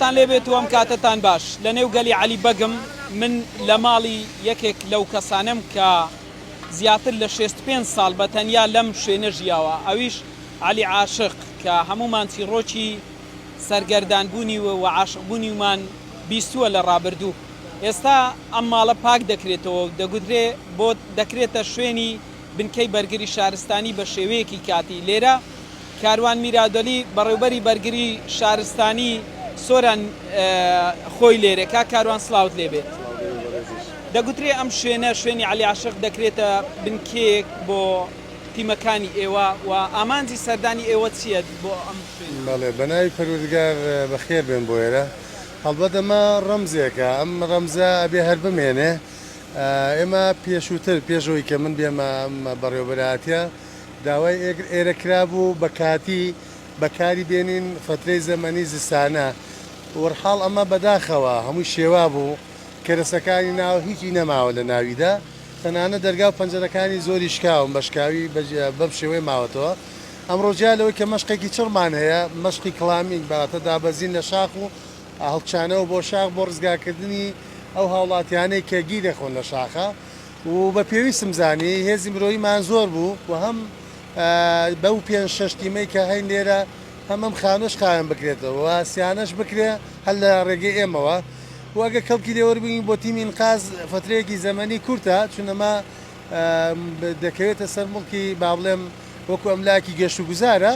خۆتان لێبێت و ئەم کاتتان باش لە نێو گەلی عەلی بەگم من لە ماڵی یەکێک لەو کەسانم کە زیاتر لە 65 ساڵ بە تەنیا لەم شوێنە ژیاوە ئەویش عەلی عاشق کە هەمومان چیرۆکی سەرگەردانبوونی و عاشقبوونیمان بیستووە لە ڕابردوو. ئێستا ئەم ماڵە پاک دەکرێتەوە و دەگوترێ بۆ دەکرێتە شوێنی بنکەی بەرگری شارستانی بە شێوەیەکی کاتی. لێرە کاروان میرادۆلی بەڕێوبەری بەرگری شارستانی سۆران خۆی لێرە کا کاروان سلااوت لێبێت. دەگوترێ ئەم شوێنە شوێنی عەلی عاشق دەکرێتە بنکەیەک بۆ تیمەکانی ئێوە و ئامانجی سەردانی ئێوە چیە بۆ ئەم شوێن؟ بەڵێ بەناوی پەروەردگار بەخێر بێن بۆ ئێرە. هەڵبەت ئەمە ڕەمزێکە، ئەم ڕەمزە ئەبێ هەر بمێنێ. ئێمە پێشووتر پێشەوەی کە من بێمە ئەم بەڕێوەبەرهاتیە داوای ئێرەکرا بوو بە کاتی بەکاری بێنین فترەی زەمەنی زستانە. وەرحاڵ ئەمە بەداخەوە هەموو شێوا بوو، کەرەسەکانی ناو هیچی نەماوە لە ناویدا، تەنانە دەرگا و پەنجەرەکانی زۆری شکاون بەشکاوی بەم شێوەی ماوەتەوە. ئەمڕۆ جالەوەی کە مەشقێکی چڕمان هەیە، مەشقی کڵامینگ باتە دابەزین لە شاخ و هەڵچانەوە بۆ شاخ بۆ ڕزگاکردنی ئەو هاوڵاتیانەی کە گی دەخۆن لە شاخە. و بە پێویستم زانی هێزی مرۆیمان زۆر بوو و هەم بەو 5-6 تیمەی کە هەین لێرە هەمەم خانۆش خایان بکرێتەوە سیانەش بکرێ هەل لە ڕێگەی ئێمەوە. واگە کەڵکی لێوەربووین بۆ تیمی ئینقاز فترەیەکی زەمەنی کورتە، چونەمە دەکەوێتە سەر مڵکی با بڵێم وەکو ئەملاکی گەشت و گوزارە،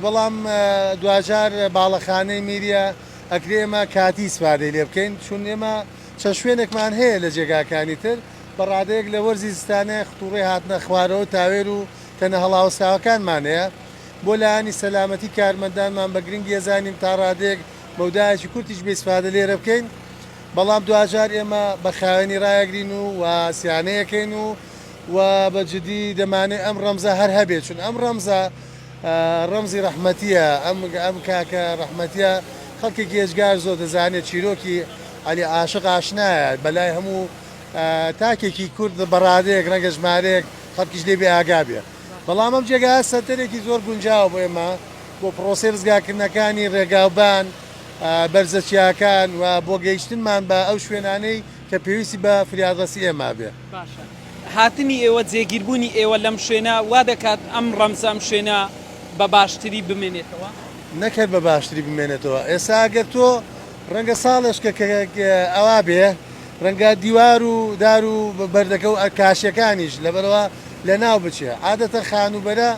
بەڵام دوجار باڵەخانەی میریە ئەکرێ ئێمە کاتی سپادەی لێ بکەین، چون ئێمە چەند شوێنێکمان هەیە لە جێگاکانی تر بەڕادەیەک لە وەرزی زستانە خوتوڕێ هاتنە خوارەوە تاوێر و تەنە هەڵاوساوەکانمان هەیە بۆ لایانی سەلامەتی کارمەندانمان بە گرنگی ێزانیم تا ڕادەیەک بەودایکی کورتیش بێسپادە لێرە بکەین. بەڵام دوجار ئێمە بە خاوێنی ڕایەگرین و سیانەیەکەین و بەجددی دەمانێت ئەم ڕەمزە هەر هەبێت، چون ئەم ڕەمزە ڕەمزی ڕەحمەتیە. ئەم کاکە ڕەحمەتیە خەڵکێکی هێزگار زۆر دەزانێت چیرۆکی عەلی عاشق ئاشنایە بەلای هەموو تاکێکی کورد بەڕادەیەک ڕەنگە ژمارەیەک خەڵکیش لێ بێ ئاگا بێ. بەڵام ئەم جێگا سەرتەرێکی زۆر گونجاوە بۆ ئێمە بۆ پرۆسەی ڕزگاکردنەکانی ڕێگاوبان بەرزەچیاکان و بۆ گەیشتنمان بە ئەو شوێنانەی کە پێویستی بە فریادڕسی ئێمە بێ. هاتنی ئێوە جێگیربوونی ئێوە لەم شوێنە وا دەکات ئەم ڕەمزە ئەم شوێنە بە باشتری بمێنێتەوە؟ نەکرد بە باشتری بمێنێتەوە. ئێستا ئەگەر تۆ ڕەنگە ساڵش کە ئەوا بێ ڕەنگە دیوار و دار و بەردەکە و کاشیەکانیش لەبەرەوە لە ناو بچێ. عادەتە خانوبەرە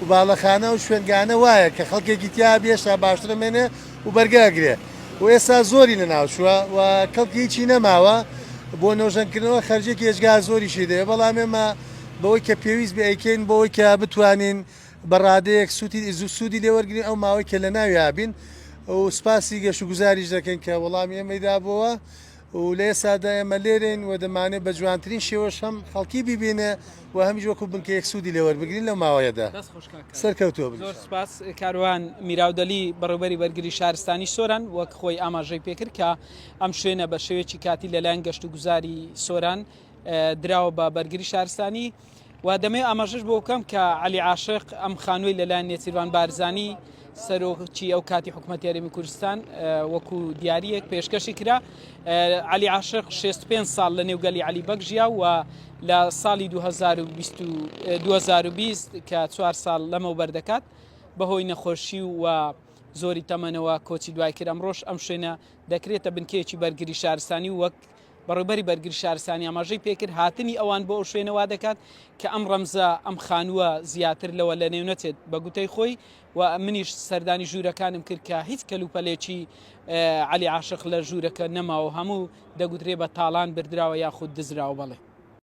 و باڵەخانە و شوێنگانە وایە کە خەڵکێکی تیا بێشتا باشترە مێنێ و بەرگاگرێ. و ئێستا زۆری لە ناوچووە و کەڵکی هیچی نەماوە بۆ نۆژەنکردنەوە خەرجێکی هێزگار زۆریشی دەیە. بەڵام ئێمە بەوەی کە پێویست بە ئەیکەین بۆەوەی کە بتوانین بەڕادەیەک سوودی لێوەرگین ئەو ماوەی کە لە ناوی هابین و سپاسی گەشت و گوزاریش دەکەین کە وەڵامی ئێمەیدا بووە و لە ئێستادا ئێمە لێرەین و دەمانێت بە جوانترین شێوەش هەم خەڵکی ببینێ و هەمیش وەکو بنکەیەک سوودی لێوەربگرین لەو ماوەیەدا. سەرکەوتووە. زۆر سپاس کاروان میراودەلی بەڕێوەبەری بەرگری شارستانی سۆران وەک خۆی ئاماژەی پێکرد کە ئەم شوێنە بە شێوەیەکی کاتی لەلایەن گەشت و گوزاری سۆران دراوە بە بەرگری شارستانی و دەمێ ئاماژەش بۆ بکەم کە عەلی عاشق ئەم خانووی لەلایەن نێچیروان بارزانی سەرۆکی ئەو کاتی حکوومەتی هەرێمی کوردستان وەکو دیاریەک پێشکەشی کرا. عەلی عاشق 65 ساڵ لە نێوگەلی عەلی بەگ ژیا و لە ساڵی 2020 کە 4 ساڵ لەمەوبەر دەکات بەهۆی نەخۆشی و زۆری تەمەنەوە کۆچی دوای کرد. ئەمڕۆژ ئەم شوێنە دەکرێتە بنکەیەکی بەرگری شارستانی وەک بەڕێوەبەری بەرگری شارستانی ئاماژەی پێکرد هاتنی ئەوان بۆ ئەو شوێنەوە دەکات کە ئەم ڕەمزە ئەم خانووە زیاتر لەوە لە نێو نەچێت بە گوتەی خۆی و منیش سەردانی ژوورەکانم کرد کە هیچ کەلوپەلێکی عەلی عاشق لە ژوورەکە نەماوە هەموو دەگوترێ بە تاڵان بردراوە یاخود دزراوە. بەڵێ